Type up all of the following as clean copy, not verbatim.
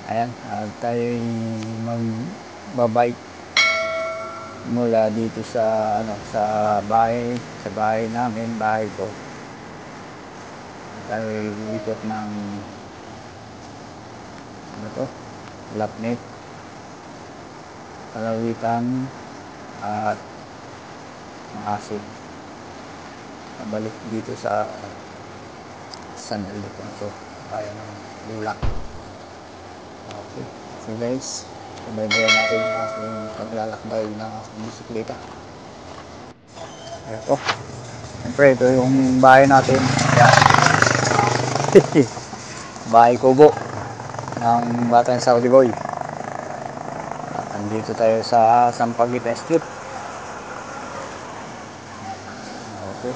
Ayan, tayo magbabike mula dito sa sa bahay namin, bahay ko. Tayo ikot ng Lapnet, Kalawitan at Maasin. Balik dito sa San Ildefonso, bayan ng Bulak. Okay, so guys, sabayan natin ang aking paglalakbay ng bisikleta. Ito, siyempre ito yung bahay natin. Ayan. Bahay kubo ng Batang Saudi Boy. At andito tayo sa Sampaguita Street. Okay,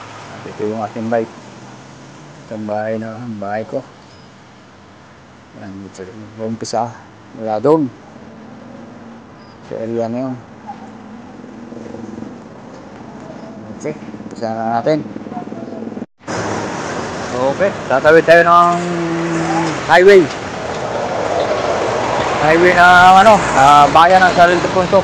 at ito yung aking bike. Itong bahay ko. Yan, dito umpisa mula doon sa area na yun. Okay, umpisa na natin. Okay, tatawid tayo ng highway ng bayan ng San Ildefonso.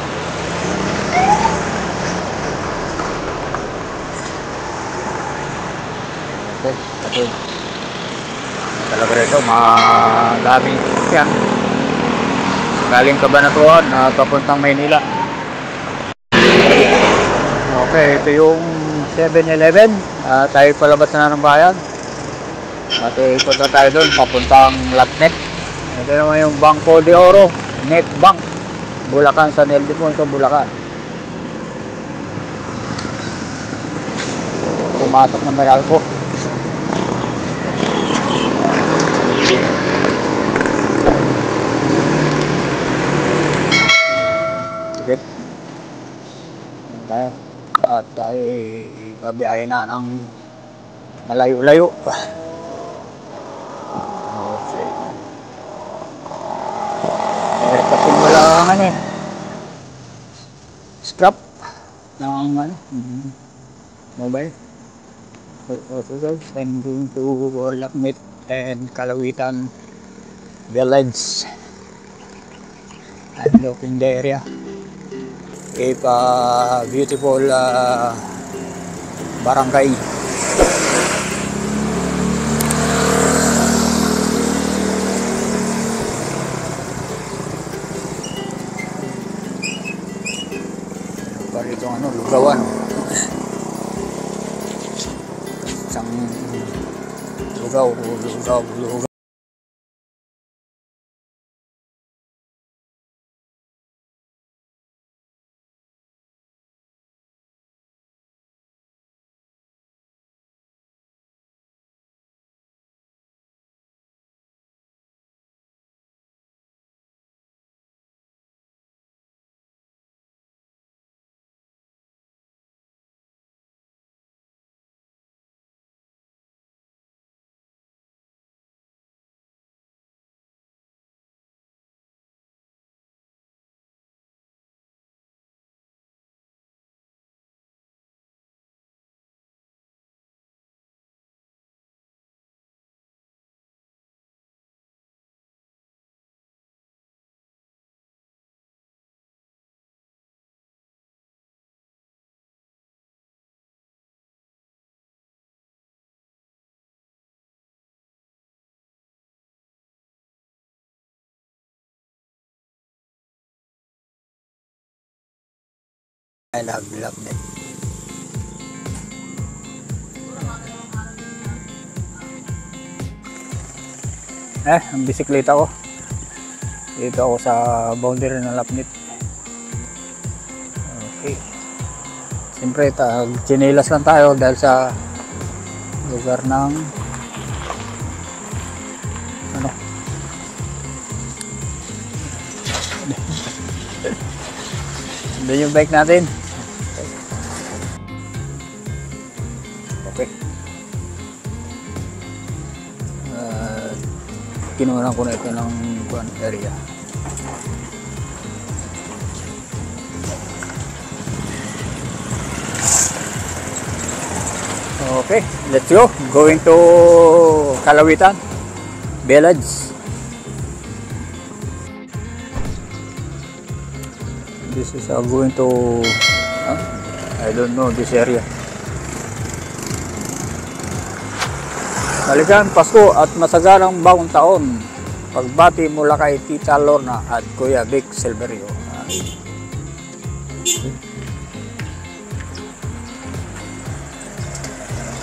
Okay, tatawid talaga rito, madaming yan galing Cabanatuan at papuntang Maynila. Okay, ito yung 7-Eleven. Tayo palabas na ng bayan at ikot na tayo doon papuntang Lapnet. Ito naman yung Bangko de Oro, Net Bank, Bulacan, San Ildefonso, Bulacan. Pumatok na Meralco. At tayo babiyahe na ng malayo-layo. Okay. Kasi wala strap ng mobile. So I'm going to Lapnet and Kalawitan Village. I'm looking the area. It's a beautiful barangay. Parito lugawan. Isang lugaw. I love Lapnet. Ang bisikleta ko. Dito ako sa boundary ng Lapnet. Okay. Siyempre, chinelas lang tayo dahil sa lugar ng doon yung bike natin. Okay. Kinuha ko na ito ng area. Okay, let's go. Going to Kalawitan. Village. This is going to I don't know this area. Maligayang Pasko at masaganang bagong taon. Pagbati mula kay Tita Lorna at Kuya Vic Silverio.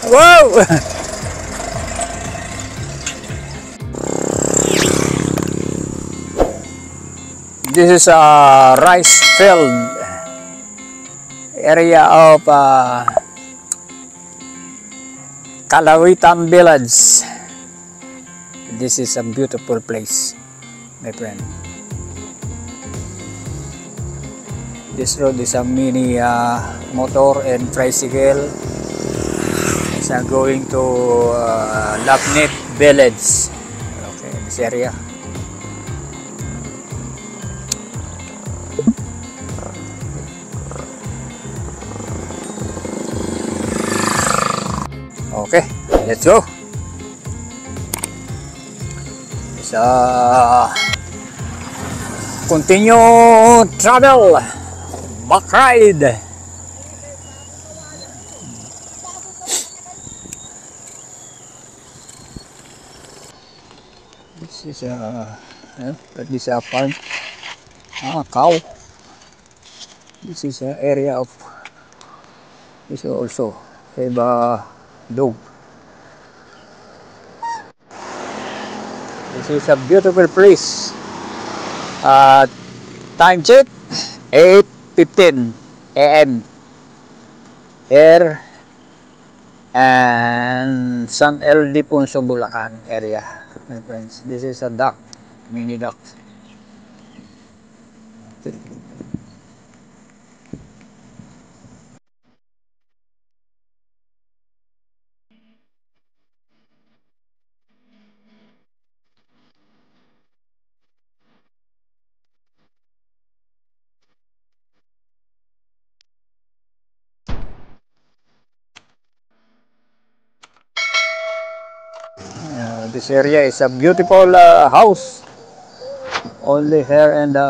Wow! This is a rice field area of Calawitan Village. This is a beautiful place, my friend. This road is a mini motor and tricycle. It's going to Lapnet Village. Okay, this area. Okay, let's go. It's continue travel, back ride. This is a farm. Cow. This is an area of. This also have a dog. This is a beautiful place. Time check 8:15 a.m. Here and San Ildefonso, Bulacan area, my friends. This is a duck, mini duck. This area is a beautiful house only here in the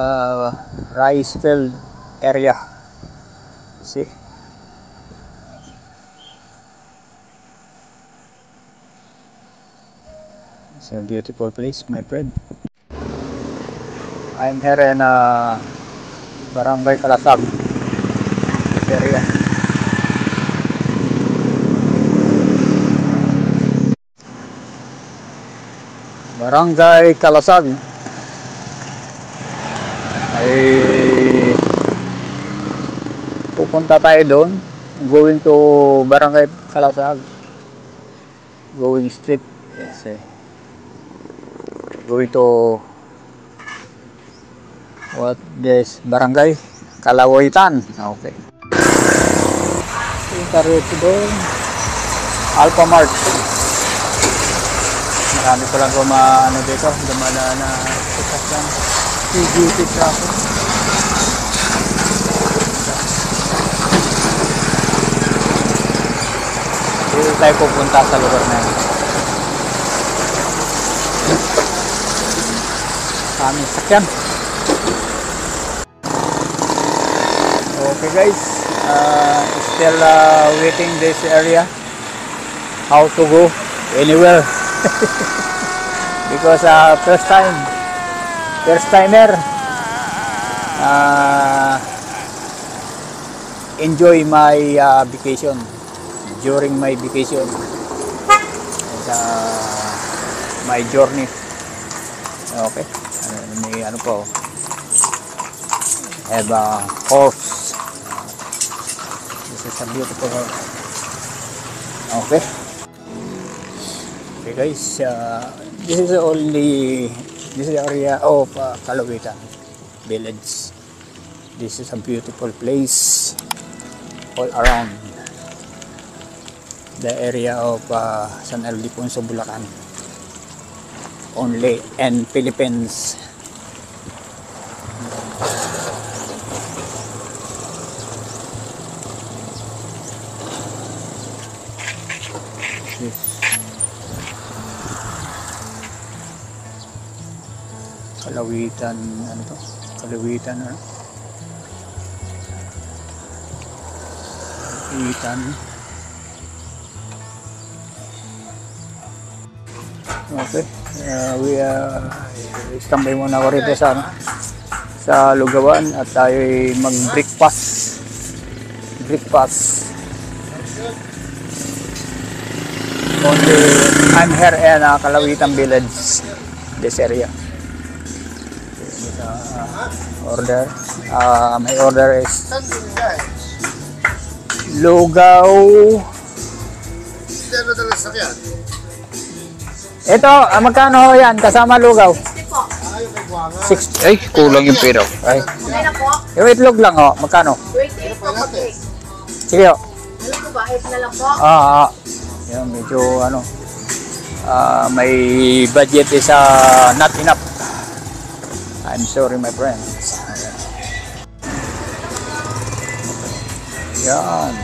rice field area. See, it's a beautiful place, my friend. I'm here in Barangay Kalasag, this area. Barangay Kalasag. Ay pupunta tayo doon, going to Barangay Kalasag, going straight. Yes, going to what this Barangay Calawitan. Okay, interito doon Alpha Mart. Marami ko lang ano dito, dumala na sasakyan, CGT traffic. Dito tayo pupunta sa lugar na yun. Kami sakyan. Okay guys, still waiting this area. How to go anywhere. Because first timer, enjoy my vacation during my vacation and, my journey. Okay, may ano po, have a horse. This is a beautiful horse. Okay. Okay guys, this is the area of Calawitan Village. This is a beautiful place all around the area of San Ildefonso, Bulacan, only in Philippines. Kalawitan, ano to? Kalawitan, ano? Kalawitan. Okay. Standby muna ako rito sa, ano, sa Lugawan at tayo'y mag-breakfast. Breakfast. Only, I'm here in Kalawitan Village, this area. Order. My order is lugaw. Ito, magkano yan? Kasama lugaw? 60. Ay, kulang yung pera. Ay. Yung itlog lang, oh. Magkano? 28 po. Sige, oh. Ano po ba? 8 na lang po? Yan, medyo ano. May budget is not enough. I'm sorry, my friends. Yan.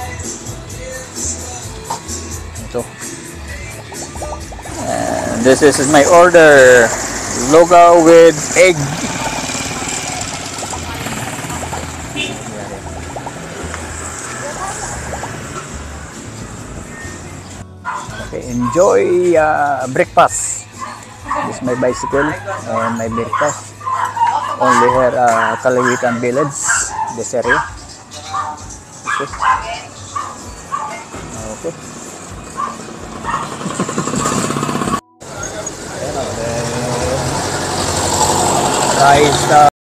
Ito. And this is my order. Lugaw with egg. Okay, enjoy breakfast. This is my bicycle and my breakfast. Only here, Kalawitan Village, this area. Okay. Okay. Rice.